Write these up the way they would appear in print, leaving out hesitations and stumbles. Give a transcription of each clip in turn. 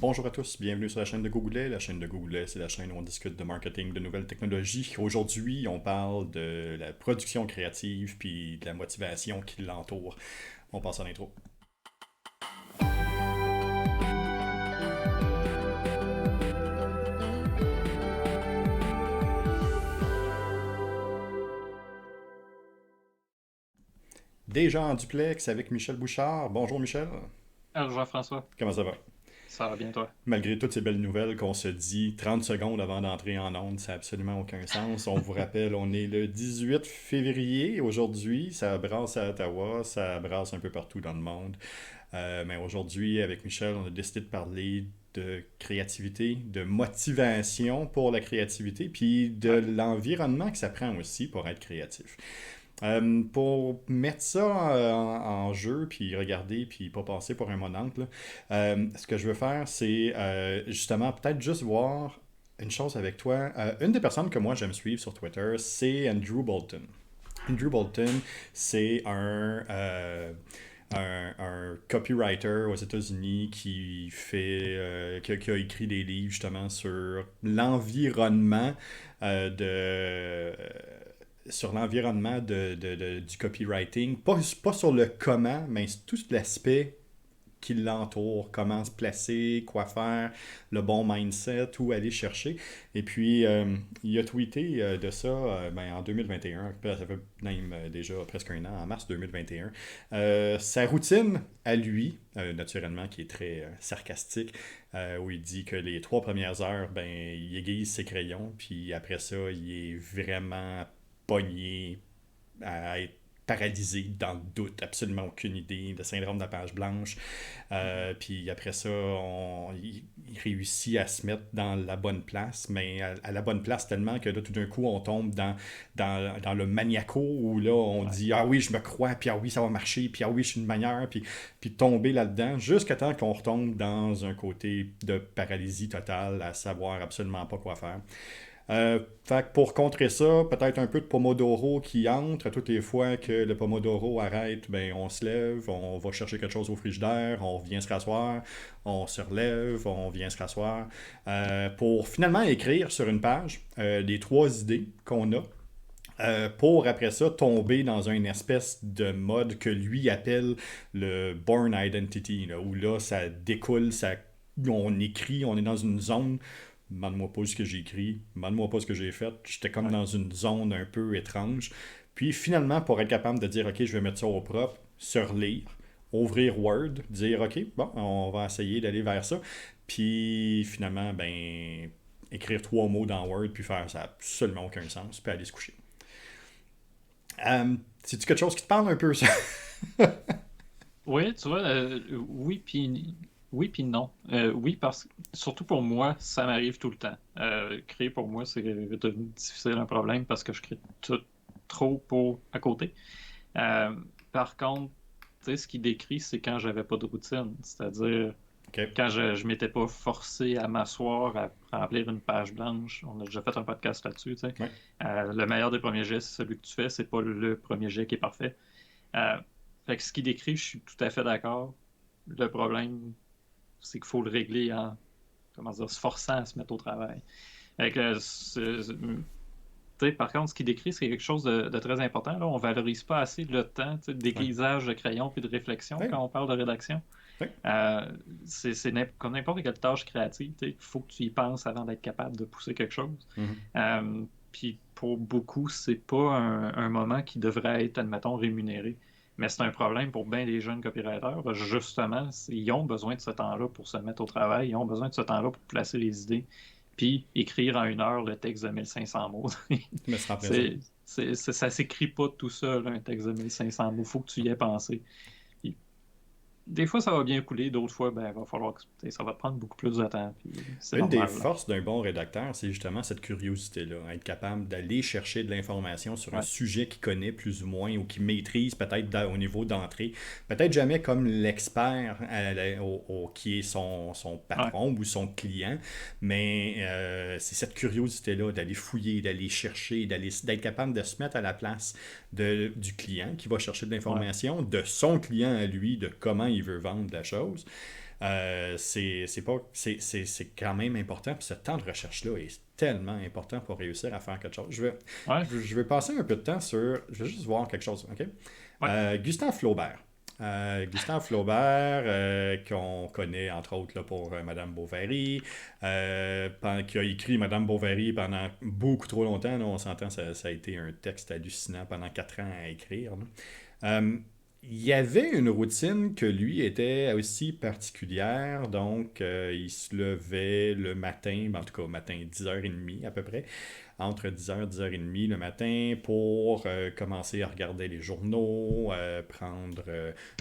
Bonjour à tous, bienvenue sur la chaîne de Googlet. La chaîne de Googlet, c'est la chaîne où on discute de marketing, de nouvelles technologies. Aujourd'hui, on parle de la production créative puis de la motivation qui l'entoure. On passe à l'intro. Déjà en duplex avec Michel Bouchard. Bonjour Michel, Alors, Jean-François, comment ça va? ça va bien toi? Malgré toutes ces belles nouvelles qu'on se dit 30 secondes avant d'entrer en onde, ça n'a absolument aucun sens. On vous rappelle, on est le 18 février aujourd'hui, ça brasse à Ottawa, ça brasse un peu partout dans le monde. Mais aujourd'hui, avec Michel, on a décidé de parler de créativité, de motivation pour la créativité, puis de Ouais. l'environnement que ça prend aussi pour être créatif. Pour mettre ça en jeu, puis regarder, puis pas passer pour un mononcle, là, ce que je veux faire, c'est justement peut-être juste voir une chose avec toi. Une des personnes que moi j'aime suivre sur Twitter, c'est Andrew Bolton. Andrew Bolton, c'est un copywriter aux États-Unis qui a écrit des livres justement sur l'environnement de sur l'environnement du copywriting, pas sur le comment, mais tout l'aspect qui l'entoure, comment se placer, quoi faire, le bon mindset, où aller chercher. Et puis, il a tweeté de ça en 2021, ça fait même déjà presque un an, en mars 2021. Sa routine à lui, naturellement, qui est très sarcastique, où il dit que les 3 premières heures, il aiguise ses crayons, puis après ça, il est vraiment pogné à être paralysé dans le doute, absolument aucune idée, le syndrome de la page blanche. Puis après ça, il réussit à se mettre dans la bonne place, mais à la bonne place tellement que là, tout d'un coup, on tombe dans le maniaco où là, on Ouais. dit ah oui, je me crois, puis ah oui, ça va marcher, puis ah oui, je suis une meilleure, puis tomber là-dedans, jusqu'à temps qu'on retombe dans un côté de paralysie totale, à savoir absolument pas quoi faire. Fait que pour contrer ça, peut-être un peu de Pomodoro qui entre. Toutes les fois que le Pomodoro arrête, on se lève, on va chercher quelque chose au frigidaire, on vient se rasseoir, on se relève, on vient se rasseoir. Pour finalement écrire sur une page les 3 idées qu'on a. Pour après ça tomber dans une espèce de mode que lui appelle le Born Identity, là, où là ça découle, on écrit, on est dans une zone. Demande-moi pas ce que j'ai écrit, demande-moi pas ce que j'ai fait. J'étais comme Ouais. dans une zone un peu étrange. Puis finalement, pour être capable de dire, OK, je vais mettre ça au propre, se relire, ouvrir Word, dire, OK, bon, on va essayer d'aller vers ça. Puis finalement, écrire 3 mots dans Word, puis faire ça n'a absolument aucun sens, puis aller se coucher. C'est-tu quelque chose qui te parle un peu, ça? Oui, tu vois, oui puis non. Oui parce que surtout pour moi, ça m'arrive tout le temps. Créer pour moi, c'est devenu difficile un problème parce que je crée tout trop pour à côté. Euh, Par contre, tu sais, ce qui décrit, c'est quand j'avais pas de routine, c'est-à-dire OK. quand je m'étais pas forcé à m'asseoir à remplir une page blanche. On a déjà fait un podcast là-dessus, tu sais. Ouais. Le meilleur des premiers gestes, c'est celui que tu fais, c'est pas le premier jet qui est parfait. Euh, Fait que ce qu'il décrit, je suis tout à fait d'accord. Le problème, c'est qu'il faut le régler en, comment dire, se forçant à se mettre au travail. Fait que, tu sais, par contre, ce qu'il décrit, c'est quelque chose de très important. Là. On valorise pas assez le temps, tu sais, Ouais. d'aiguisage de crayon puis de réflexion Ouais. quand on parle de rédaction. Ouais. Euh, comme n'importe quelle tâche créative, il faut que tu y penses avant d'être capable de pousser quelque chose. Mhm. Puis pour beaucoup, c'est pas un moment qui devrait être, admettons, rémunéré. Mais c'est un problème pour bien des jeunes copywriters. Parce que justement, ils ont besoin de ce temps-là pour se mettre au travail. Ils ont besoin de ce temps-là pour placer les idées. Puis écrire en 1 heure le texte de 1500 mots. Mais c'est en présent. c'est, ça s'écrit pas tout seul, un texte de 1500 mots. Il faut que tu y aies pensé. Puis, des fois, ça va bien couler. D'autres fois, il va falloir que ça va prendre beaucoup plus de temps. Puis c'est Une des normal, là. forces d'un bon rédacteur, c'est justement cette curiosité-là, être capable d'aller chercher de l'information sur un Ouais, sujet qu'il connaît plus ou moins ou qu'il maîtrise peut-être au niveau d'entrée. Peut-être jamais comme l'expert qui est son ouais, patron ou son client, mais c'est cette curiosité-là d'aller fouiller, d'aller chercher, d'être capable de se mettre à la place du client qui va chercher de ouais. l'information, de son client à lui, de comment il veut vendre la chose. C'est quand même important. Puis ce temps de recherche-là est tellement important pour réussir à faire quelque chose. Ouais, Je vais passer un peu de temps sur. Je vais juste voir quelque chose, OK? ouais. Gustave Flaubert. Gustave Flaubert, qu'on connaît entre autres là, pour Madame Bovary, qui a écrit Madame Bovary pendant beaucoup trop longtemps. Là, on s'entend, ça a été un texte hallucinant pendant 4 ans à écrire. Là. Euh, il y avait une routine que lui était aussi particulière, donc il se levait le matin, en tout cas matin 10h30 à peu près, entre 10h et 10h30 le matin pour commencer à regarder les journaux,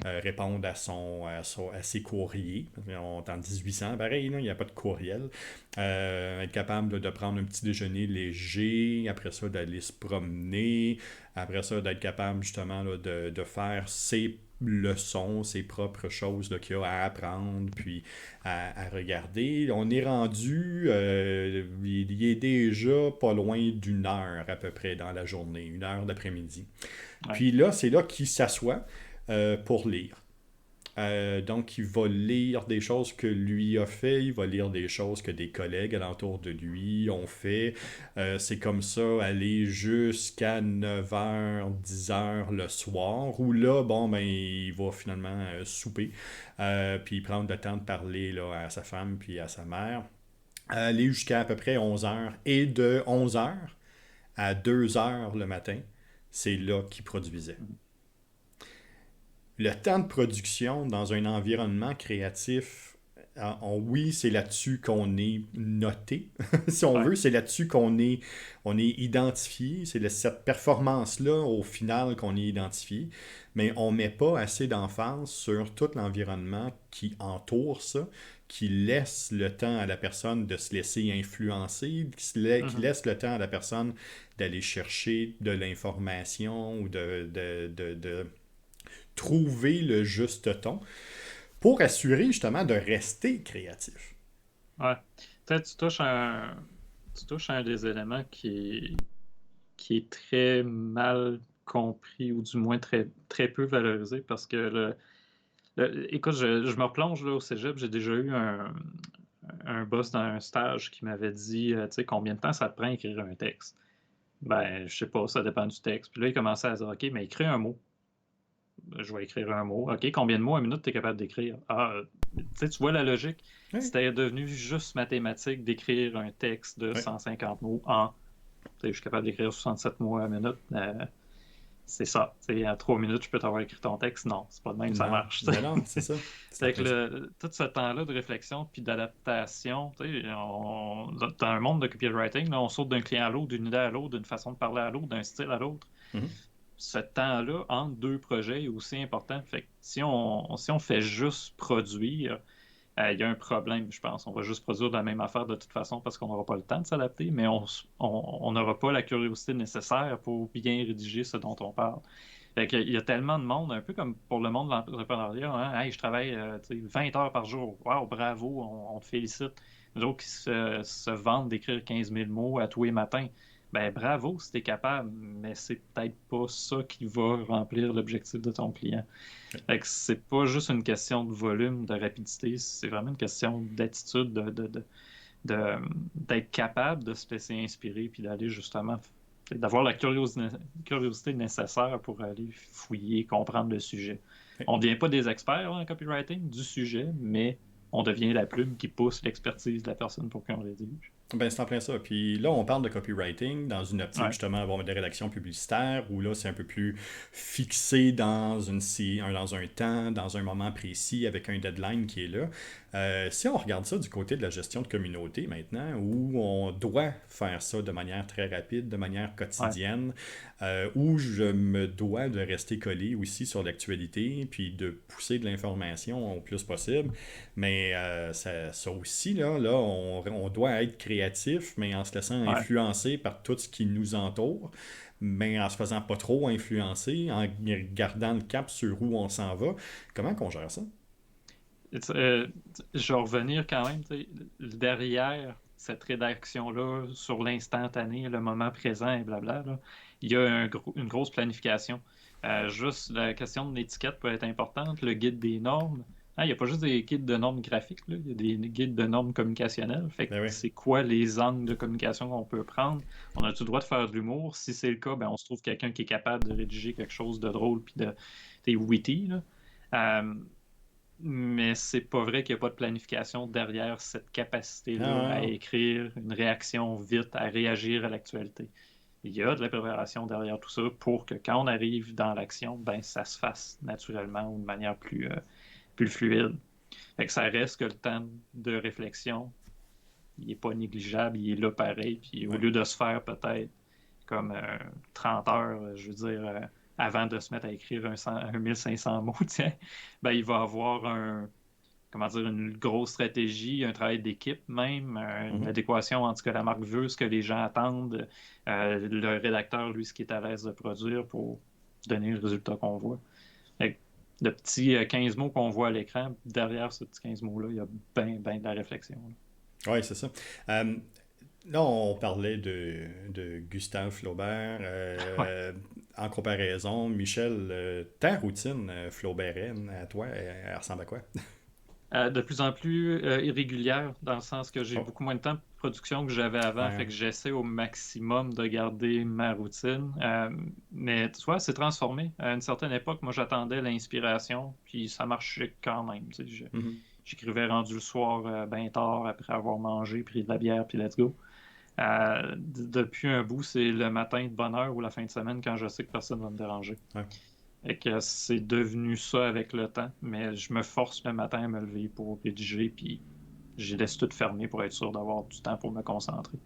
répondre à ses courriers. On est en 1800, pareil, là, il n'y a pas de courriel. Être capable de prendre un petit déjeuner léger, après ça d'aller se promener, après ça d'être capable justement là, de faire ses leçons, ses propres choses là, qu'il y a à apprendre, puis à regarder. On est rendu, il est déjà pas loin d'1 heure à peu près dans la journée, 1 heure d'après-midi. Ouais. Puis là, c'est là qu'il s'assoit pour lire. Donc, il va lire des choses que lui a fait, il va lire des choses que des collègues alentour de lui ont fait. C'est comme ça, aller jusqu'à 9h, 10h le soir, où là, bon, ben, il va finalement souper, puis prendre le temps de parler là, à sa femme puis à sa mère. Aller jusqu'à à peu près 11h, et de 11h à 2h le matin, c'est là qu'il produisait. Le temps de production dans un environnement créatif, oui, c'est là-dessus qu'on est noté, si on Ouais. veut, c'est là-dessus on est identifié, c'est cette performance-là au final qu'on est identifié, mais on ne met pas assez d'emphase sur tout l'environnement qui entoure ça, qui laisse le temps à la personne de se laisser influencer, qui Mhm. laisse le temps à la personne d'aller chercher de l'information ou de trouver le juste ton pour assurer justement de rester créatif. Ouais. Peut-être tu touches à un des éléments qui est très mal compris ou du moins très, très peu valorisé parce que écoute, je me replonge là, au cégep, j'ai déjà eu un boss dans un stage qui m'avait dit, tu sais, combien de temps ça te prend à écrire un texte? Ben, je sais pas, ça dépend du texte. Puis là, il commençait à dire, OK, mais écris un mot. Je vais écrire un mot. OK, combien de mots à minute tu es capable d'écrire? Ah, tu sais, tu vois la logique? Oui, C'était devenu juste mathématique d'écrire un texte de oui. 150 mots en. Tu sais, je suis capable d'écrire 67 mots à minute. C'est ça. Tu sais, en 3 minutes, je peux t'avoir écrit ton texte. Non, c'est pas de même, ça Non, marche. mais non, c'est ça. C'est en Fait que plein ça. tout ce temps-là de réflexion puis d'adaptation, tu sais, dans un monde de copywriting, là, on saute d'un client à l'autre, d'une idée à l'autre, d'une façon de parler à l'autre, d'un style à l'autre. Mhm. Ce temps-là entre deux projets est aussi important. Fait que si on fait juste produire, il y a un problème, je pense. On va juste produire la même affaire de toute façon parce qu'on n'aura pas le temps de s'adapter, mais on n'aura pas la curiosité nécessaire pour bien rédiger ce dont on parle. Fait qu'il y a tellement de monde, un peu comme pour le monde de l'entrepreneuriat, hein. Hey, je travaille 20 heures par jour. Wow, bravo, on te félicite. Les autres qui se vantent d'écrire 15 000 mots à tous les matins. Ben bravo si t'es capable, mais c'est peut-être pas ça qui va remplir l'objectif de ton client. Fait que c'est pas juste une question de volume, de rapidité, c'est vraiment une question d'attitude, d'être capable de se laisser inspirer puis d'aller justement, d'avoir la curiosité nécessaire pour aller fouiller, comprendre le sujet. Oui. On ne devient pas des experts en copywriting du sujet, mais on devient la plume qui pousse l'expertise de la personne pour qu'on rédige. Ben, c'est en plein ça. Puis là, on parle de copywriting dans une optique Ouais, justement bon, de rédaction publicitaire où là, c'est un peu plus fixé dans un temps, dans un moment précis avec un deadline qui est là. Si on regarde ça du côté de la gestion de communauté maintenant, où on doit faire ça de manière très rapide, de manière ouais, quotidienne, où je me dois de rester collé aussi sur l'actualité, puis de pousser de l'information au plus possible. Mais ça aussi, on doit être créatif, mais en se laissant ouais. influencer par tout ce qui nous entoure, mais en se faisant pas trop influencer, en gardant le cap sur où on s'en va. Comment qu'on gère ça? Euh, je vais revenir quand même, tu sais, derrière cette rédaction-là, sur l'instantané, le moment présent et blabla, là, il y a une grosse planification. Juste la question de l'étiquette peut être importante, le guide des normes. Il n'y a pas juste des guides de normes graphiques, là. Il y a des guides de normes communicationnelles. Fait que Ben oui. c'est quoi les angles de communication qu'on peut prendre? On a-tu le droit de faire de l'humour? Si c'est le cas, ben on se trouve quelqu'un qui est capable de rédiger quelque chose de drôle puis de witty, là. Euh, mais c'est pas vrai qu'il n'y a pas de planification derrière cette capacité-là à Ah, écrire une réaction vite, à réagir à l'actualité. Il y a de la préparation derrière tout ça pour que quand on arrive dans l'action, ben ça se fasse naturellement ou de manière plus fluide. Fait que ça reste que le temps de réflexion, il n'est pas négligeable, il est là pareil. Puis au ouais. lieu de se faire peut-être comme 30 heures, je veux dire, avant de se mettre à écrire un 1500 mots, tiens, ben, il va avoir comment dire, une grosse stratégie, un travail d'équipe même, une Mhm. adéquation entre ce que la marque veut, ce que les gens attendent, le rédacteur, lui, ce qui est à l'aise de produire pour donner le résultat qu'on voit. Fait que le petit 15 mots qu'on voit à l'écran, derrière ce petit 15 mots-là, il y a bien de la réflexion. Oui, c'est ça. Euh, Là, on parlait de Gustave Flaubert. Ouais. En comparaison, Michel, ta routine flaubérienne, à toi, elle ressemble à quoi? De plus en plus irrégulière, dans le sens que j'ai Oh, beaucoup moins de temps de production que j'avais avant, ouais, fait hein. que j'essaie au maximum de garder ma routine. Mais tu vois, c'est transformé. À une certaine époque, moi, j'attendais l'inspiration, puis ça marchait quand même. Tu sais, Mhm. j'écrivais rendu le soir bien tard, après avoir mangé, pris de la bière, puis let's go. Depuis un bout, c'est le matin de bonne heure ou la fin de semaine quand je sais que personne ne va me déranger. Ouais. Et que c'est devenu ça avec le temps, mais je me force le matin à me lever pour rédiger, puis je laisse tout fermer pour être sûr d'avoir du temps pour me concentrer.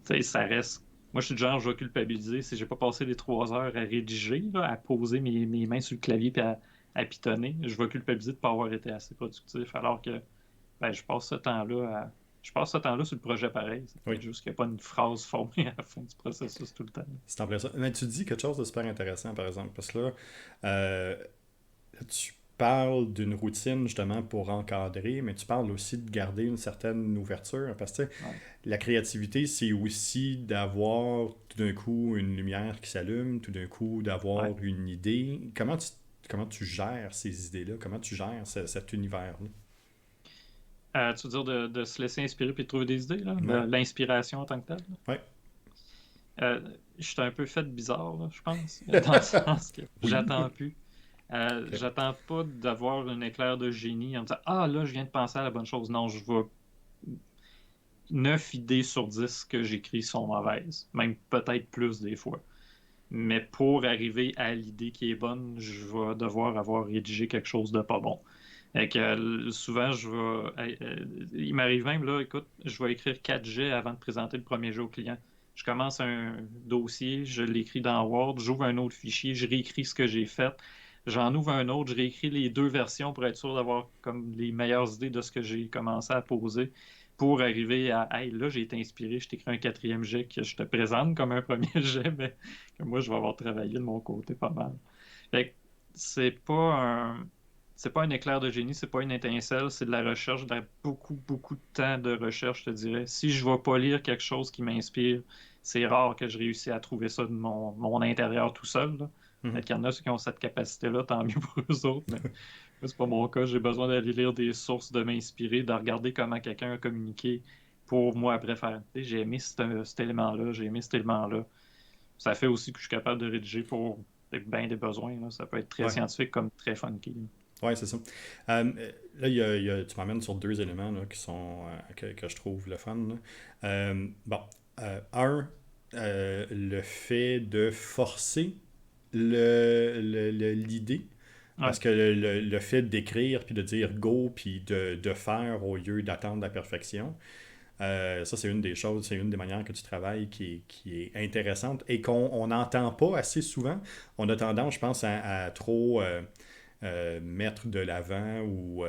Tu sais, ça reste. Moi, je suis du genre, je vais culpabiliser si j'ai pas passé les 3 heures à rédiger, là, à poser mes mains sur le clavier puis à pitonner. Je vais culpabiliser de ne pas avoir été assez productif, alors que ben, je passe ce temps-là sur le projet pareil. C'est Oui, peut-être juste qu'il n'y a pas une phrase formée à la fin du processus tout le temps. c'est en plein ça. Mais tu dis quelque chose de super intéressant, par exemple, parce que euh, là, tu parles d'une routine justement pour encadrer, mais tu parles aussi de garder une certaine ouverture, parce que tu sais, Ouais. la créativité, c'est aussi d'avoir tout d'un coup une lumière qui s'allume, tout d'un coup Ouais. d'avoir une idée. Comment tu gères ces idées-là? Comment tu gères cet univers-là? Tu veux dire de se laisser inspirer puis de trouver des idées, là? Ouais, L'inspiration en tant que telle? ouais. Je suis un peu fait bizarre, là, je pense, dans le sens que Oui. j'attends plus. Ok. J'attends pas d'avoir un éclair de génie en me disant ah là, je viens de penser à la bonne chose. Non, je vais 9 idées sur 10 que j'écris sont mauvaises, même peut-être plus des fois. Mais pour arriver à l'idée qui est bonne, je vais devoir avoir rédigé quelque chose de pas bon. Fait que, souvent, il m'arrive même, là, écoute, je vais écrire 4 jets avant de présenter le premier jet au client. Je commence un dossier, je l'écris dans Word, j'ouvre un autre fichier, je réécris ce que j'ai fait, j'en ouvre un autre, je réécris les deux versions pour être sûr d'avoir comme les meilleures idées de ce que j'ai commencé à poser pour arriver à hey, là, j'ai été inspiré, je t'écris un quatrième jet que je te présente comme un premier jet, mais que moi, je vais avoir travaillé de mon côté pas mal. Fait que c'est pas un c'est pas un éclair de génie, c'est pas une étincelle, c'est de la recherche, beaucoup de temps de recherche, je te dirais. Si je vais pas lire quelque chose qui m'inspire, c'est rare que je réussisse à trouver ça de mon intérieur tout seul, là. Mhm. Peut-être qu'il y en a ceux qui ont cette capacité-là, tant mieux pour eux autres, mais moi, c'est pas mon cas. J'ai besoin d'aller lire des sources, de m'inspirer, de regarder comment quelqu'un a communiqué pour moi après faire. Tu sais, j'ai aimé cet élément-là, j'ai aimé cet élément-là. Ça fait aussi que je suis capable de rédiger pour bien des besoins, là. Ça peut être très Ouais. scientifique comme très funky, là. Ouais, c'est ça. Là, tu m'amènes sur deux éléments là, qui sont, que je trouve le fun, là. Bon, un, le fait de forcer l'idée. Ouais, Parce que le fait d'écrire, puis de dire go, puis de faire au lieu d'attendre la perfection, ça, c'est une des choses, c'est une des manières que tu travailles qui est intéressante et qu'on n'entend pas assez souvent. On a tendance, je pense, à trop mettre de l'avant ou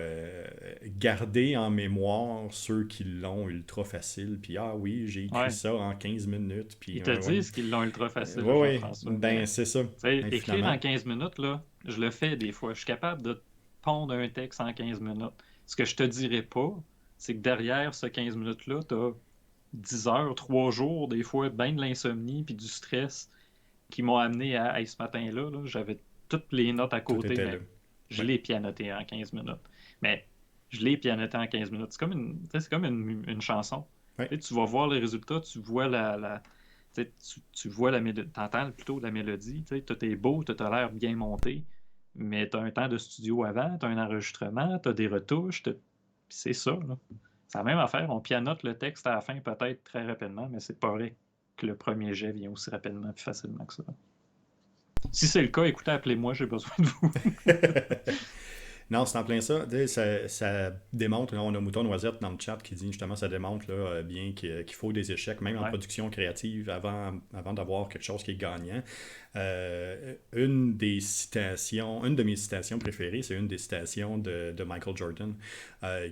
garder en mémoire ceux qui l'ont ultra facile. Puis, ah oui, j'ai écrit ouais. ça en 15 minutes. Puis, Ils te ouais, ouais. disent qu'ils l'ont ultra facile, Ouais, ouais. Jean-François, Ben, mais c'est ça. tu sais, Ben, écrire en finalement, 15 minutes, là, je le fais des fois. Je suis capable de pondre un texte en 15 minutes. Ce que je te dirais pas, c'est que derrière ce 15 minutes-là, tu as 10 heures, 3 jours, des fois, bien de l'insomnie puis du stress qui m'ont amené à hey, ce matin-là, là, j'avais toutes les notes à tout côté, était là. mais je Ouais. l'ai pianoté en 15 minutes. Mais je l'ai pianoté en 15 minutes. C'est comme une chanson. Ouais. Tu vas voir les résultats, tu vois tu vois la mélodie, t'entends plutôt la mélodie, tout est beau, tout a l'air bien monté, mais tu as un temps de studio avant, tu as un enregistrement, tu as des retouches, c'est ça, là. C'est la même affaire, on pianote le texte à la fin peut-être très rapidement, mais c'est pas vrai que le premier jet vient aussi rapidement et facilement que ça. Si c'est le cas, écoutez, appelez-moi, j'ai besoin de vous. Non, c'est en plein ça. Tu sais, ça démontre, là, on a Mouton Noisette dans le chat qui dit justement, ça démontre là, bien qu'il faut des échecs, même en Ouais. production créative, avant d'avoir quelque chose qui est gagnant. Une de mes citations préférées, c'est une des citations de Michael Jordan,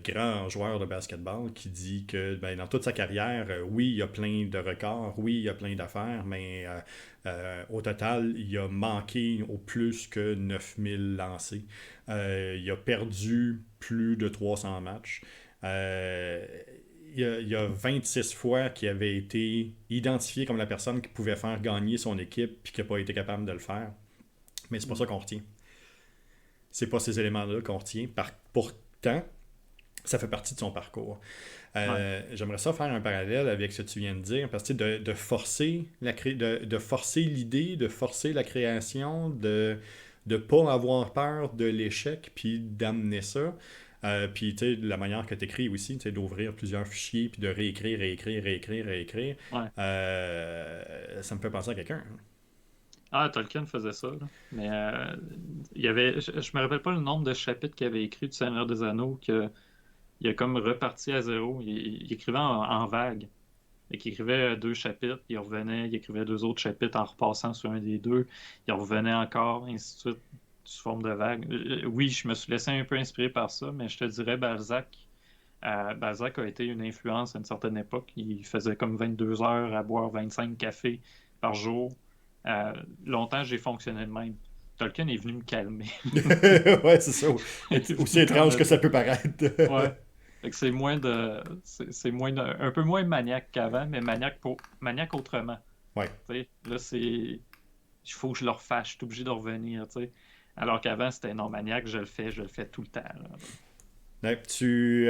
grand joueur de basketball, qui dit que ben, dans toute sa carrière, oui, il y a plein de records, oui, il y a plein d'affaires, mais au total, il a manqué au plus que 9000 lancers. Il a perdu plus de 300 matchs. Euh, il y a 26 fois qu'il avait été identifié comme la personne qui pouvait faire gagner son équipe puis qui n'a pas été capable de le faire. Mais c'est pas ça qu'on retient. C'est pas ces éléments-là qu'on retient. Pourtant, ça fait partie de son parcours. Ouais. J'aimerais ça faire un parallèle avec ce que tu viens de dire, parce que de forcer de forcer l'idée, de forcer la création, de ne pas avoir peur de l'échec, puis d'amener ça. Puis, tu sais, la manière que tu écris aussi, tu sais, d'ouvrir plusieurs fichiers, puis de réécrire, réécrire, réécrire, réécrire, Ouais. ça me fait penser à quelqu'un. Ah, Tolkien faisait ça, là. Mais il y avait, je me rappelle pas le nombre de chapitres qu'il avait écrit du Seigneur des Anneaux, il a comme reparti à zéro. Il écrivait en vague. Et qu'il écrivait 2 chapitres, il revenait, il écrivait 2 autres chapitres en repassant sur un des deux, il revenait encore, ainsi de suite, sous forme de vague. Oui, je me suis laissé un peu inspiré par ça, mais je te dirais Balzac a été une influence à une certaine époque. Il faisait comme 22 heures à boire 25 cafés par jour. Euh, Longtemps, j'ai fonctionné de même. Tolkien est venu me calmer. Ouais, c'est ça. Il est Aussi venu comme étrange me que ça dire. peut paraître. Ouais. Fait que un peu moins maniaque qu'avant, mais maniaque autrement. Ouais. Tu sais, là, il faut que je le refasse, je suis obligé de revenir, tu sais. Alors qu'avant, c'était non maniaque, je le fais tout le temps, là. Ouais, tu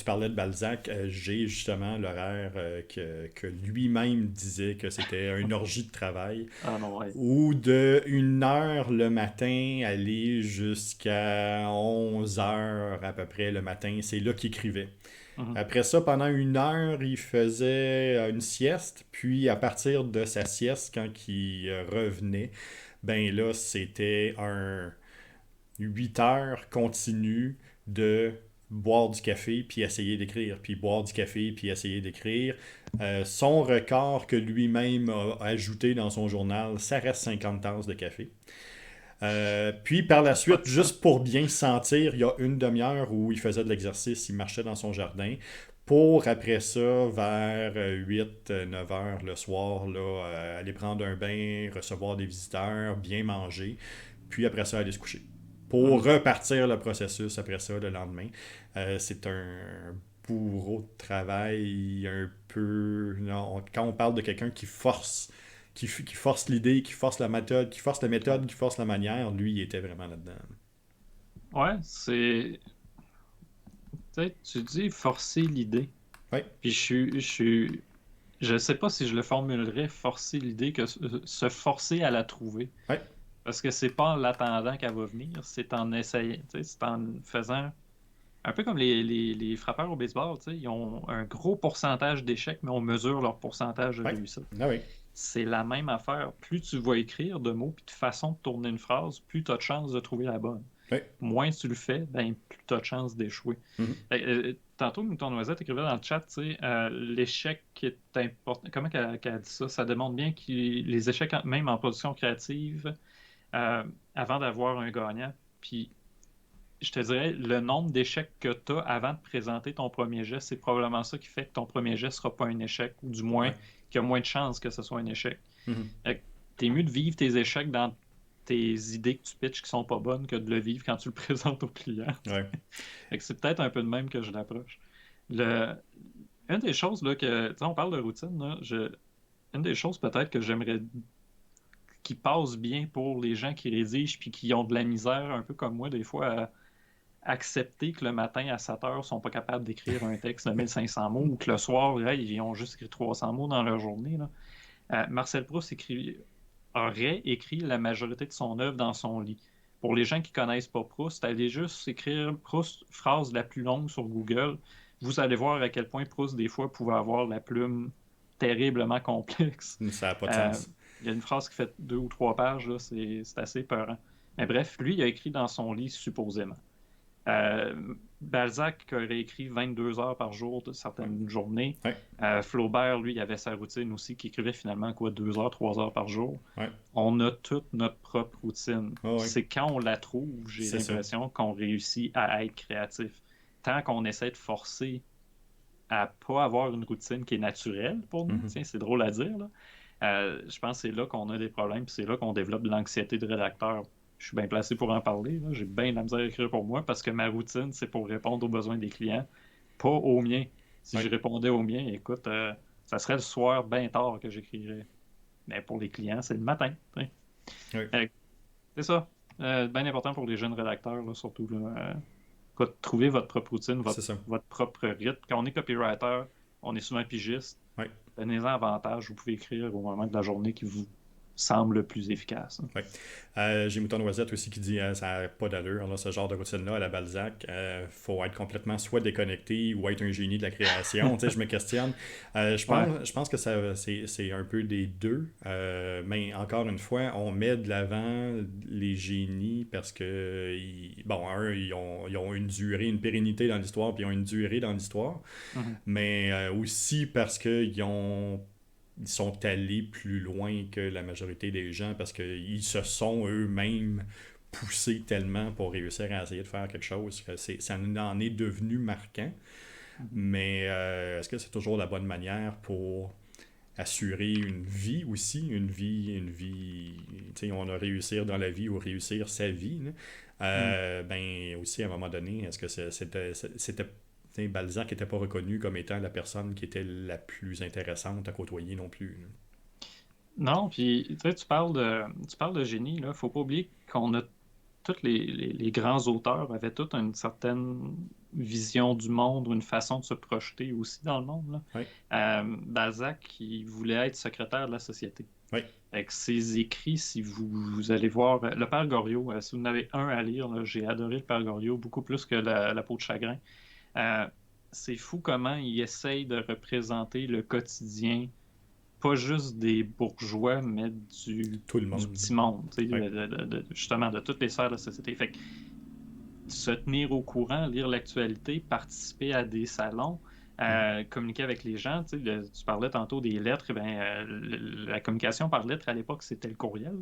parlais de Balzac. J'ai justement l'horaire que lui-même disait que c'était une orgie de travail. Ah non, ouais. Ou de 1 heure le matin aller jusqu'à 11 heures à peu près le matin. C'est là qu'il écrivait. Mhm. Après ça, pendant 1 heure, il faisait une sieste. Puis à partir de sa sieste, quand il revenait, ben là, c'était un 8 heures continu de boire du café puis essayer d'écrire, puis boire du café puis essayer d'écrire. Son record que lui-même a ajouté dans son journal, ça reste 50 tasses de café. Puis par la Ça n'a pas suite, de juste sens. pour bien sentir, il y a une demi-heure où il faisait de l'exercice, il marchait dans son jardin. Pour après ça, vers 8 9 heures le soir, là, aller prendre un bain, recevoir des visiteurs, bien manger, puis après ça, aller se coucher pour Mhm. repartir le processus après ça le lendemain. C'est un bourreau de travail un peu. Non, quand on parle de quelqu'un qui force l'idée, qui force la méthode, Ouais, qui force la manière, lui, il était vraiment là-dedans. ouais, tu sais, tu dis forcer l'idée. Oui, Puis je sais pas si je le formulerais forcer l'idée que se forcer à la trouver. oui, Parce que c'est pas en l'attendant qu'elle va venir, c'est en essayant, tu sais, c'est en faisant. Un peu comme les frappeurs au baseball, tu sais, ils ont un gros pourcentage d'échecs, mais on mesure leur pourcentage de oui, réussite. ah oui, C'est la même affaire. Plus tu vas écrire de mots puis de façon de tourner une phrase, plus tu as de chances de trouver la bonne. oui. Moins tu le fais, ben, plus tu as de chances d'échouer. Mhm. Tantôt, Mouton Noisette écrivait dans le chat, tu sais, l'échec est important. Comment qu'elle a dit ça? Ça démontre bien que les échecs, même en production créative, euh, avant d'avoir un gagnant, puis je te dirais, le nombre d'échecs que tu as avant de présenter ton premier geste, c'est probablement ça qui fait que ton premier geste ne sera pas un échec, ou du moins Ouais. qu'il y a moins de chances que ce soit un échec. Mhm. T'es mieux de vivre tes échecs dans tes idées que tu pitches qui sont pas bonnes que de le vivre quand tu le présentes au client. Ouais. Fait que c'est peut-être un peu de même que je l'approche. Le... Une des choses là, que, tu sais, on parle de routine, là, une des choses peut-être que j'aimerais qui passe bien pour les gens qui rédigent puis qui ont de la misère, un peu comme moi, des fois, accepter que le matin à 7 heures, ils sont pas capables d'écrire un texte de 1500 mots ou que le soir, là, ils ont juste écrit 300 mots dans leur journée. Là. Marcel Proust aurait écrit la majorité de son œuvre dans son lit. Pour les gens qui connaissent pas Proust, allez juste écrire Proust, phrase la plus longue sur Google. Vous allez voir à quel point Proust, des fois, pouvait avoir la plume terriblement complexe. Ça n'a pas de sens. Il y a une phrase qui fait 2 ou 3 pages, là, c'est assez peurant. Mais bref, lui, il a écrit dans son lit, supposément. Balzac aurait écrit 22 heures par jour de certaines journées. Ouais. Flaubert, lui, il avait sa routine aussi, qui écrivait finalement 2 heures, 3 heures par jour. Ouais. On a toute notre propre routine. Oh, ouais. C'est quand on la trouve, j'ai l'impression qu'on réussit à être créatif. Tant qu'on essaie de forcer à pas avoir une routine qui est naturelle pour nous, tiens, c'est drôle à dire, là. Je pense que c'est là qu'on a des problèmes, puis c'est là qu'on développe de l'anxiété de rédacteur. Je suis bien placé pour en parler. Là. J'ai bien de la misère à écrire pour moi parce que ma routine, c'est pour répondre aux besoins des clients, pas aux miens. Si je répondais aux miens, écoute, ça serait le soir bien tard que j'écrirais. Mais pour les clients, c'est le matin. Oui. C'est ça. Bien important pour les jeunes rédacteurs, là, surtout. Là, trouver votre propre routine, votre propre rythme. Quand on est copywriter, on est souvent pigiste. Donnez-en avantage. Vous pouvez écrire au moment de la journée qui vous semble le plus efficace. J'ai Mouton Noisette aussi qui dit ça n'a pas d'allure, là, ce genre de routine-là à la Balzac. Faut être complètement soit déconnecté ou être un génie de la création. Je me questionne. Je pense que c'est un peu des deux. Mais encore une fois, on met de l'avant les génies parce que, ils ont une durée, une pérennité dans l'histoire, puis ils ont une durée dans l'histoire. Mais aussi parce qu'ils sont allés plus loin que la majorité des gens parce qu'ils se sont eux-mêmes poussés tellement pour réussir à essayer de faire quelque chose que ça en est devenu marquant. Mais est-ce que c'est toujours la bonne manière pour assurer une vie aussi, une vie, tu sais, on a réussir dans la vie ou réussir sa vie, ben aussi à un moment donné, est-ce que c'était Balzac n'était pas reconnu comme étant la personne qui était la plus intéressante à côtoyer non plus. Non, puis tu parles de génie, là. Faut pas oublier qu'on a tous les grands auteurs avaient toute une certaine vision du monde ou une façon de se projeter aussi dans le monde. Là. Balzac, il voulait être secrétaire de la société. Avec ses écrits, si vous allez voir le Père Goriot, si vous en avez un à lire, là, j'ai adoré le Père Goriot, beaucoup plus que la peau de chagrin. C'est fou comment il essaye de représenter le quotidien, pas juste des bourgeois, mais du petit monde, justement, de toutes les sphères de la société. Fait que se tenir au courant, lire l'actualité, participer à des salons, communiquer avec les gens. Tu parlais tantôt des lettres. La communication par lettre, à l'époque, c'était le courriel.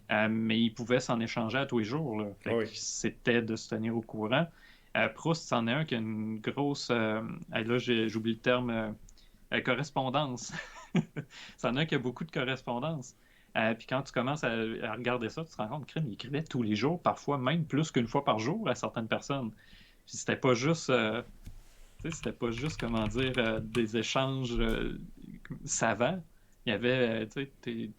Là. Mais ils pouvaient s'en échanger à tous les jours. Là. C'était de se tenir au courant. Proust, c'en est un qui a une grosse... là, j'oublie le terme... correspondance. C'en est un qui a beaucoup de correspondance. Puis quand tu commences à regarder ça, tu te rends compte qu'il écrivait tous les jours, parfois même plus qu'une fois par jour à certaines personnes. Puis c'était pas juste... comment dire, des échanges savants. Il y avait,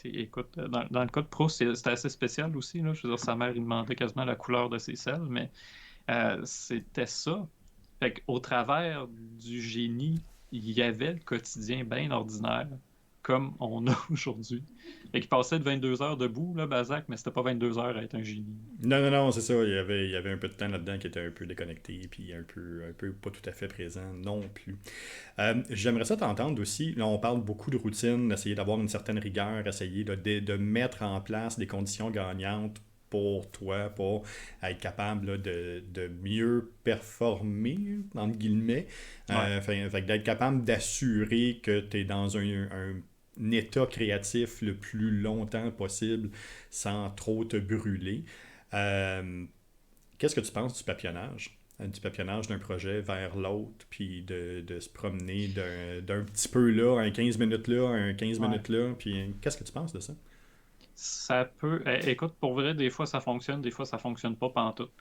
écoute, dans le cas de Proust, c'était assez spécial aussi. Là. Je veux dire, sa mère, il demandait quasiment la couleur de ses selles, mais c'était ça. Fait qu'au travers du génie, il y avait le quotidien bien ordinaire, comme on a aujourd'hui. Fait qu'il passait de 22 heures debout, là, Balzac, mais c'était pas 22 heures à être un génie. Non, c'est ça. Il y avait un peu de temps là-dedans qui était un peu déconnecté, puis un peu pas tout à fait présent non plus. J'aimerais ça t'entendre aussi. Là, on parle beaucoup de routine, essayer d'avoir une certaine rigueur, essayer de mettre en place des conditions gagnantes pour toi, pour être capable là, de mieux performer, entre guillemets. Fait d'être capable d'assurer que tu es dans un état créatif le plus longtemps possible sans trop te brûler. Qu'est-ce que tu penses du papillonnage? Du papillonnage d'un projet vers l'autre, puis de se promener d'un petit peu là, un 15 minutes là, un 15 minutes là, puis qu'est-ce que tu penses de ça? Ça peut... Écoute, pour vrai, des fois ça fonctionne, des fois ça fonctionne pas pantoute.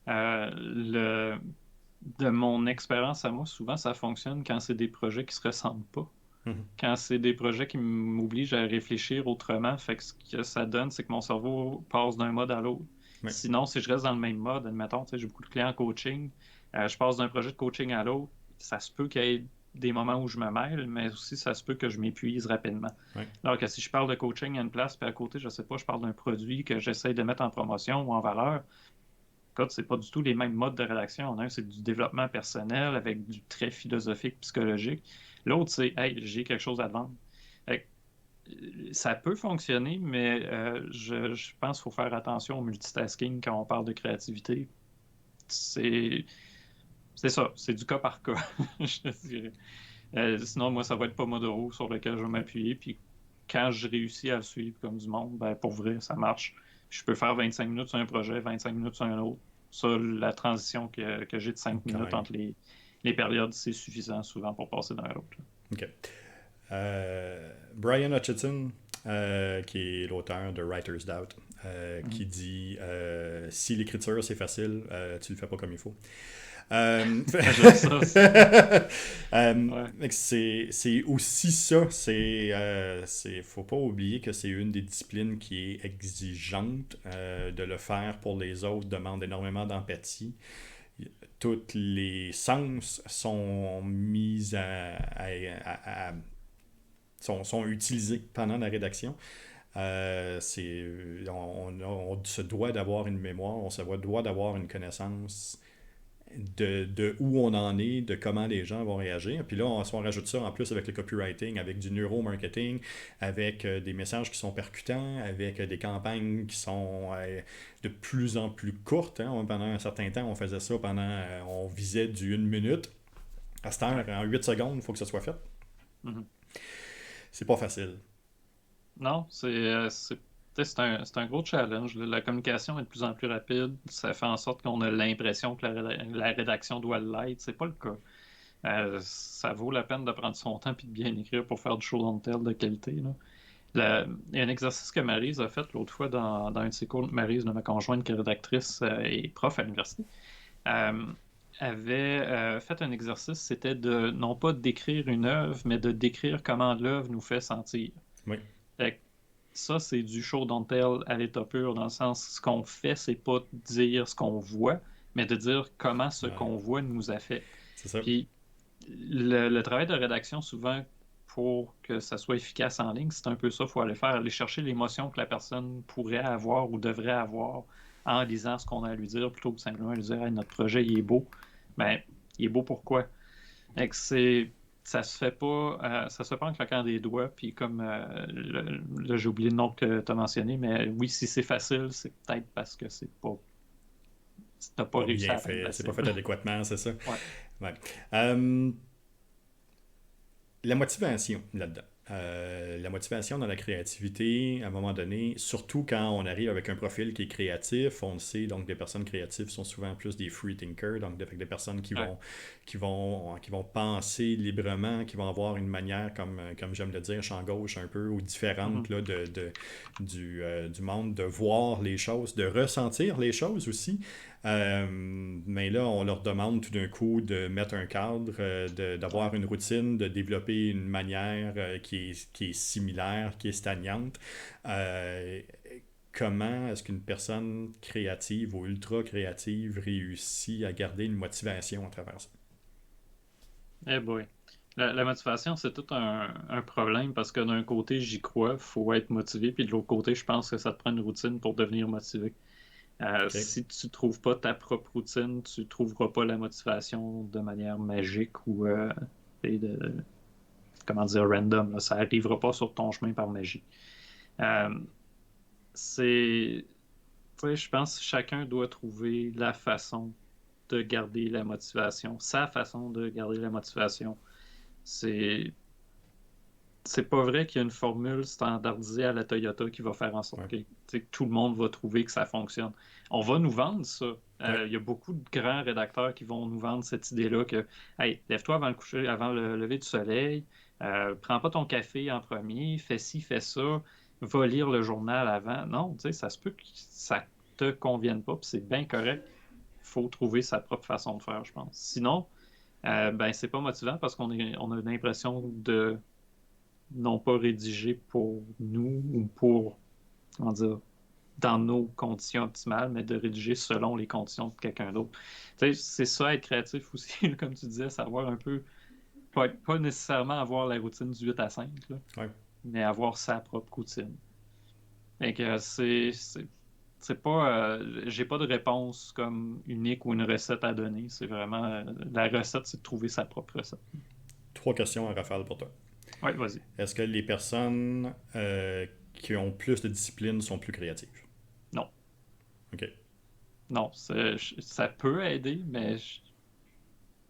De mon expérience à moi, souvent ça fonctionne quand c'est des projets qui se ressemblent pas. Quand c'est des projets qui m'obligent à réfléchir autrement, fait que ce que ça donne, c'est que mon cerveau passe d'un mode à l'autre. Oui. Sinon, si je reste dans le même mode, admettons, j'ai beaucoup de clients en coaching, je passe d'un projet de coaching à l'autre, ça se peut qu'il y ait des moments où je me mêle, mais aussi ça se peut que je m'épuise rapidement. Oui. Alors que si je parle de coaching à une place, puis à côté, je sais pas, je parle d'un produit que j'essaie de mettre en promotion ou en valeur, écoute, c'est pas du tout les mêmes modes de rédaction. Un, c'est du développement personnel avec du trait philosophique, psychologique. L'autre, c'est, hey, j'ai quelque chose à te vendre. Ça peut fonctionner, mais je pense qu'il faut faire attention au multitasking quand on parle de créativité. C'est c'est ça, c'est du cas par cas, je dirais. Sinon, moi, ça va être Pomodoro sur lequel je vais Ouais. m'appuyer. Puis quand je réussis à le suivre comme du monde, ben, pour vrai, ça marche. Je peux faire 25 minutes sur un projet, 25 minutes sur un autre. Ça, la transition que j'ai de 5 Quand minutes même. entre les périodes, c'est suffisant souvent pour passer d'un à l'autre. OK. Brian Hutchinson, qui est l'auteur de Writer's Doubt, qui Mhm. dit si l'écriture c'est facile, tu le fais pas comme il faut. J'aime ça. Ouais. C'est aussi ça. Faut pas oublier que c'est une des disciplines qui est exigeante. De le faire pour les autres demande énormément d'empathie. Tous les sens sont mis sont utilisés pendant la rédaction. On se doit d'avoir une mémoire, on se doit d'avoir une connaissance de où on en est, de comment les gens vont réagir. Puis là, on rajoute ça en plus avec le copywriting, avec du neuromarketing, avec des messages qui sont percutants, avec des campagnes qui sont de plus en plus courtes. Hein. Pendant un certain temps, on faisait ça on visait du 1 minute. À cette heure, Ouais. en 8 secondes, il faut que ça soit fait. Mhm. C'est pas facile. Non, c'est un gros challenge. La communication est de plus en plus rapide. Ça fait en sorte qu'on a l'impression que la rédaction doit l'être. C'est pas le cas. Ça vaut la peine de prendre son temps et de bien écrire pour faire du show don't tell de qualité, là. Il y a un exercice que Maryse a fait l'autre fois dans un de ses cours. Maryse, ma conjointe, qui est rédactrice et prof à l'université, euh, avait fait un exercice, c'était de non pas d'écrire une œuvre, mais de décrire comment l'œuvre nous fait sentir. Oui. Fait que ça, c'est du show don't tell à l'état pur, dans le sens, ce qu'on fait, c'est pas dire ce qu'on voit, mais de dire comment ce Ouais. qu'on voit nous affecte. C'est ça. Puis le travail de rédaction, souvent, pour que ça soit efficace en ligne, c'est un peu ça. Il faut aller chercher l'émotion que la personne pourrait avoir ou devrait avoir en lisant ce qu'on a à lui dire, plutôt que simplement lui dire hey, notre projet, il est beau. Mais il est beau pourquoi? Fait que ça se fait pas en claquant des doigts, puis comme là, j'ai oublié le nom que tu as mentionné, mais oui, si c'est facile, c'est peut-être parce que t'as pas Pas réussi à bien la rendre fait. C'est pas facile. fait adéquatement, c'est ça. Ouais. Ouais. Euh, la motivation là-dedans. La motivation dans la créativité, à un moment donné, surtout quand on arrive avec un profil qui est créatif, on le sait, donc des personnes créatives sont souvent plus des free thinkers, donc des personnes Ouais. qui vont penser librement, qui vont avoir une manière, comme j'aime le dire, champ gauche un peu, ou différente Mhm. là, du monde, de voir les choses, de ressentir les choses aussi. Mais là, on leur demande tout d'un coup de mettre un cadre, Ouais. d'avoir une routine, de développer une manière qui est similaire, qui est stagnante. Euh, Comment est-ce qu'une personne créative ou ultra créative réussit à garder une motivation à travers ça? Eh boy. La motivation, c'est tout un problème parce que d'un côté, j'y crois, faut être motivé, puis de l'autre côté, je pense que ça te prend une routine pour devenir motivé. OK? Si tu trouves pas ta propre routine, tu trouveras pas la motivation de manière magique ou et comment dire, random, là. Ça arrivera pas sur ton chemin par magie. Euh, c'est, tu sais, je pense que chacun doit trouver la façon de garder la motivation, sa façon de garder la motivation. C'est c'est pas vrai qu'il y a une formule standardisée à la Toyota qui va faire en sorte Ouais. que, tu sais, que tout le monde va trouver que ça fonctionne. On va nous vendre ça. Ouais. Il y a beaucoup de grands rédacteurs qui vont nous vendre cette idée-là que, hey, lève-toi avant le coucher, avant le lever du soleil, prends pas ton café en premier, fais ci, fais ça, va lire le journal avant. Non, tu sais, ça se peut que ça te convienne pas, puis c'est bien correct. Il faut trouver sa propre façon de faire, je pense. Sinon, ben, c'est pas motivant parce on a l'impression de non pas rédigé pour nous ou pour, comment dire, dans nos conditions optimales, mais de rédiger selon les conditions de quelqu'un d'autre. Tu sais, c'est ça, être créatif aussi, comme tu disais, savoir un peu, pas nécessairement avoir la routine du 8 à 5, là, Ouais. mais avoir sa propre routine. Fait que c'est pas, j'ai pas de réponse comme unique ou une recette à donner. C'est vraiment, la recette, c'est de trouver sa propre recette. 3 questions à Raphaël pour toi. Ouais, vas-y. Est-ce que les personnes qui ont plus de discipline sont plus créatives? Non. OK. Non, ça peut aider, mais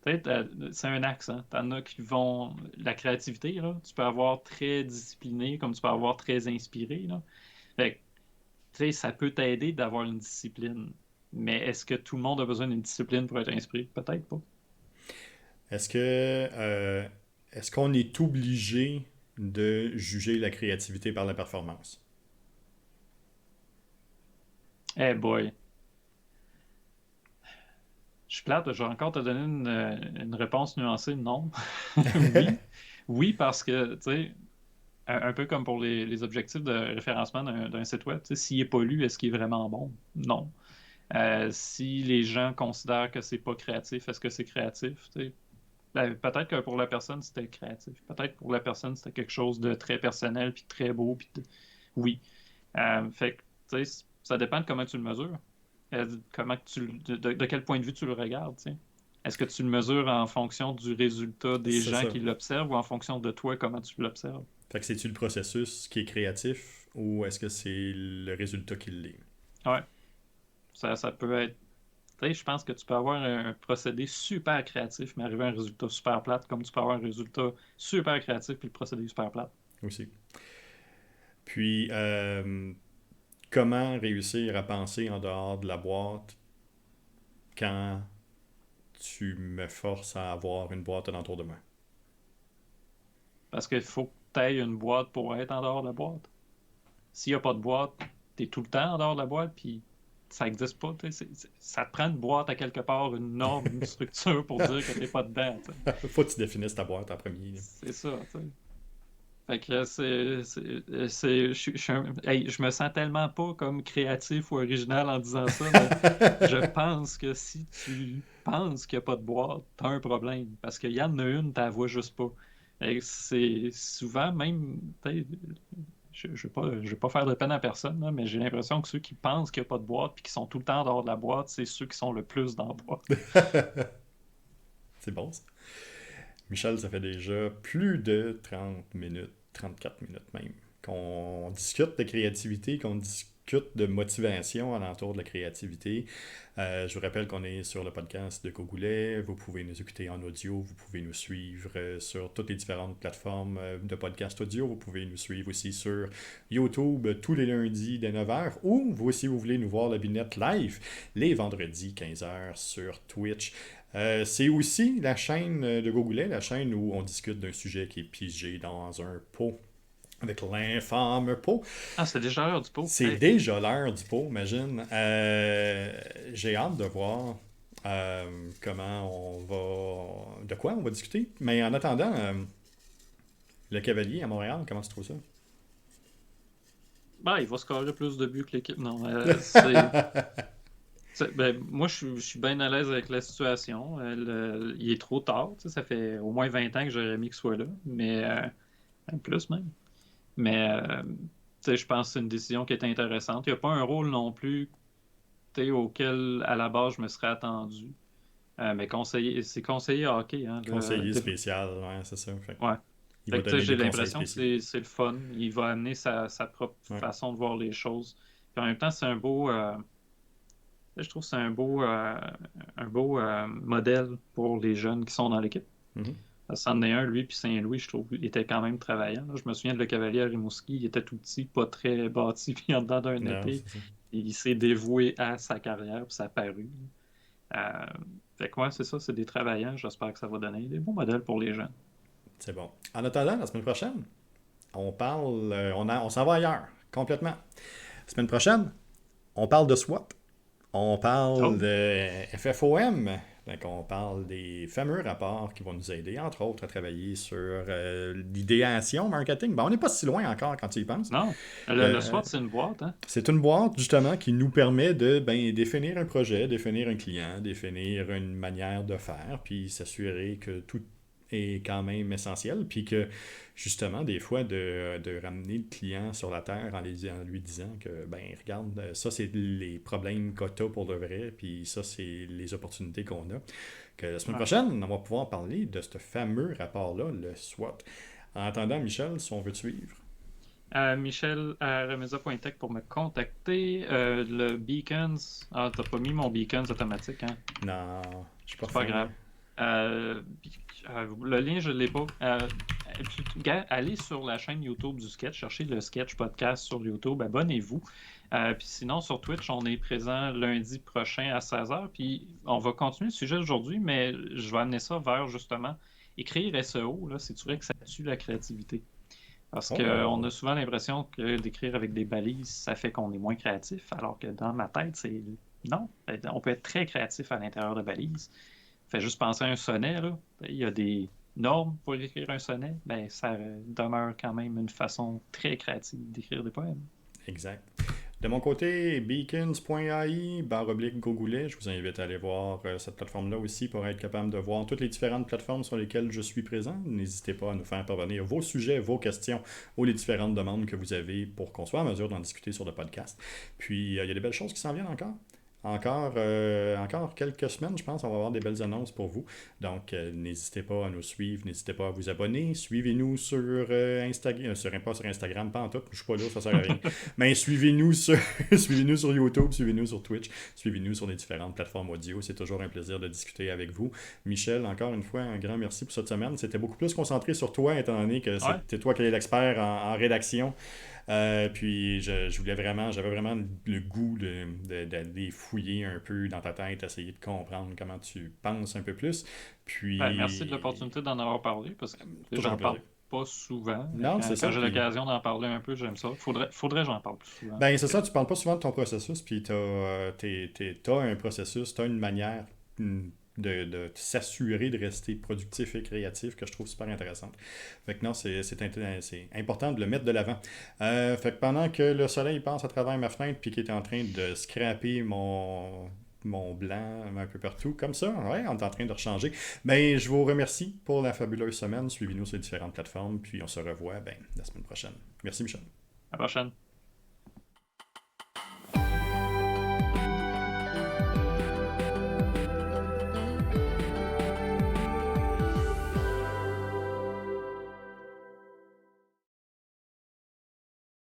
peut-être c'est un axe. Hein. T'en as qui vont. La créativité, là, tu peux avoir très discipliné, comme tu peux avoir très inspiré. Là. Fait que, tu sais, ça peut t'aider d'avoir une discipline. Mais est-ce que tout le monde a besoin d'une discipline pour être inspiré? Peut-être pas. Est-ce que est-ce qu'on est obligé de juger la créativité par la performance? Eh boy. Je suis plate, je vais encore te donner une réponse nuancée. Non. Oui. Oui, parce que, tu sais, un peu comme pour les objectifs de référencement d'un site web, tu sais, s'il n'est pas lu, est-ce qu'il est vraiment bon? Non. Si les gens considèrent que c'est pas créatif, est-ce que c'est créatif? Tu sais, ben, peut-être que pour la personne, c'était créatif. Peut-être pour la personne, c'était quelque chose de très personnel, puis très beau, oui. Fait que, tu sais, ça dépend de comment tu le mesures. Comment que de quel point de vue tu le regardes, tu sais. Est-ce que tu le mesures en fonction du résultat des C'est gens ça. qui l'observent ou en fonction de toi, comment tu l'observes? Fait que c'est-tu le processus qui est créatif ou est-ce que c'est le résultat qui l'est? Ouais, ça peut être. Tu sais, je pense que tu peux avoir un procédé super créatif, mais arriver à un résultat super plate, comme tu peux avoir un résultat super créatif puis le procédé super plate. Aussi. Puis, comment réussir à penser en dehors de la boîte quand tu me forces à avoir une boîte alentour de moi? Parce qu'il faut que tu aies une boîte pour être en dehors de la boîte. S'il n'y a pas de boîte, tu es tout le temps en dehors de la boîte, puis ça n'existe pas. Ça te prend une boîte à quelque part, une norme, une structure pour dire que tu n'es pas dedans. T'sais. Faut que tu définisses ta boîte en premier. Là. C'est ça. T'sais. Fait que hey, je me sens tellement pas comme créatif ou original en disant ça, mais je pense que si tu penses qu'il n'y a pas de boîte, t'as un problème. Parce qu'il y en a une, t'la vois juste pas. Et c'est souvent même, je vais pas faire de peine à personne, là, mais j'ai l'impression que ceux qui pensent qu'il n'y a pas de boîte et qui sont tout le temps dehors de la boîte, c'est ceux qui sont le plus dans la boîte. C'est bon ça. Michel, ça fait déjà plus de 30 minutes, 34 minutes même, qu'on discute de créativité, qu'on discute de motivation alentour de la créativité. Je vous rappelle qu'on est sur le podcast de Cogoulet. Vous pouvez nous écouter en audio, vous pouvez nous suivre sur toutes les différentes plateformes de podcast audio. Vous pouvez nous suivre aussi sur YouTube tous les lundis dès 9h ou vous, si vous voulez nous voir la binette live les vendredis 15h sur Twitch. C'est aussi la chaîne de Gogoulet, la chaîne où on discute d'un sujet qui est pigé dans un pot avec l'infâme pot. Ah, c'est déjà l'heure du pot. C'est Hey. déjà l'heure du pot, imagine. J'ai hâte de voir comment on va... De quoi on va discuter. Mais en attendant, le Cavalier à Montréal, comment tu trouves ça? Ben, il va scorer plus de buts que l'équipe. Non, ben, moi, je suis bien à l'aise avec la situation. Il est trop tard. Ça fait au moins 20 ans que j'aurais aimé qu'il soit là, mais même plus même. Mais je pense que c'est une décision qui est intéressante. Il n'y a pas un rôle non plus auquel, à la base, je me serais attendu. Mais c'est conseiller hockey. Hein, Conseiller spécial, ouais, c'est ça. Ouais. Il va Fait que, donner j'ai des conseils l'impression que spéciaux. c'est le fun. Il va amener sa propre Ouais. façon de voir les choses. Puis en même temps, c'est un beau. Je trouve que c'est un beau modèle pour les jeunes qui sont dans l'équipe. Mhm. C'en est un, lui, puis Saint-Louis, je trouve, il était quand même travaillant. Là. Je me souviens de Le Cavalier à Rimouski, il était tout petit, pas très bâti, puis en dedans d'un Non, été, c'est ça. il s'est dévoué à sa carrière, puis ça a paru. Fait que ouais, c'est ça, c'est des travaillants. J'espère que ça va donner des bons modèles pour les jeunes. C'est bon. En attendant, la semaine prochaine, on parle, on s'en va ailleurs, complètement. La semaine prochaine, on parle de SWAT. On parle Oh, de FFOM. Donc, on parle des fameux rapports qui vont nous aider, entre autres, à travailler sur l'idéation marketing. Bon, on n'est pas si loin encore quand tu y penses. Non, le Euh, SWOT, c'est une boîte, hein? c'est une boîte, justement, qui nous permet de définir un projet, définir un client, définir une manière de faire, puis s'assurer que tout est quand même essentiel, puis que, justement, des fois, de ramener le client sur la terre en lui disant que, ben, regarde, ça, c'est les problèmes que tu as pour de vrai, puis ça, c'est les opportunités qu'on a. Que la semaine Ouais. prochaine, on va pouvoir parler de ce fameux rapport-là, le SWOT. En attendant, Michel, si on veut te suivre. Michel à remeza.tech pour me contacter. Le Beacons. Ah, t'as pas mis mon Beacons automatique, hein? Non, je suis pas C'est pas fin. grave. Euh, le lien, je ne l'ai pas. Allez sur la chaîne YouTube du Sketch, cherchez le Sketch Podcast sur YouTube, abonnez-vous. Puis sinon, sur Twitch, on est présent lundi prochain à 16h. Puis on va continuer le sujet aujourd'hui, mais je vais amener ça vers justement écrire SEO. Là, c'est vrai que ça tue la créativité. Parce qu'on a Oh, souvent l'impression que d'écrire avec des balises, ça fait qu'on est moins créatif, alors que dans ma tête, c'est non. On peut être très créatif à l'intérieur de balises. Fait juste penser à un sonnet, là. Il y a des normes pour écrire un sonnet, ben ça demeure quand même une façon très créative d'écrire des poèmes. exact. De mon côté, beacons.ai, /gogoulet, je vous invite à aller voir cette plateforme-là aussi pour être capable de voir toutes les différentes plateformes sur lesquelles je suis présent. N'hésitez pas à nous faire parvenir vos sujets, vos questions ou les différentes demandes que vous avez pour qu'on soit en mesure d'en discuter sur le podcast. Puis, il y a des belles choses qui s'en viennent encore. Encore quelques semaines, je pense, on va avoir des belles annonces pour vous. Donc, n'hésitez pas à nous suivre, n'hésitez pas à vous abonner. Suivez-nous sur Instagram, pas sur Instagram, pas en tout, je suis pas là, ça sert à rien. Mais suivez-nous sur, suivez-nous sur YouTube, suivez-nous sur Twitch, suivez-nous sur les différentes plateformes audio. C'est toujours un plaisir de discuter avec vous. Michel, encore une fois, un grand merci pour cette semaine. C'était beaucoup plus concentré sur toi, étant donné que Ouais, c'était toi qui es l'expert en rédaction. Puis j'avais vraiment le goût d'aller fouiller un peu dans ta tête, essayer de comprendre comment tu penses un peu plus. ben, merci de Puis, l'opportunité d'en avoir parlé, parce que toujours un j'en parle plaisir. pas souvent. Non, c'est Quand ça. j'ai Puis, l'occasion d'en parler un peu, j'aime ça. Faudrait que j'en parle plus souvent. ben, c'est ça, tu parles pas souvent de ton processus, puis t'as un processus, t'as une manière de s'assurer de rester productif et créatif que je trouve super intéressante. Fait que non, c'est important de le mettre de l'avant. Fait que pendant que le soleil passe à travers ma fenêtre puis qu'il est en train de scraper mon blanc un peu partout, comme ça, ouais, on est en train de rechanger. Ben, je vous remercie pour la fabuleuse semaine. Suivez-nous sur les différentes plateformes, puis on se revoit ben, la semaine prochaine. Merci Michel. À la prochaine.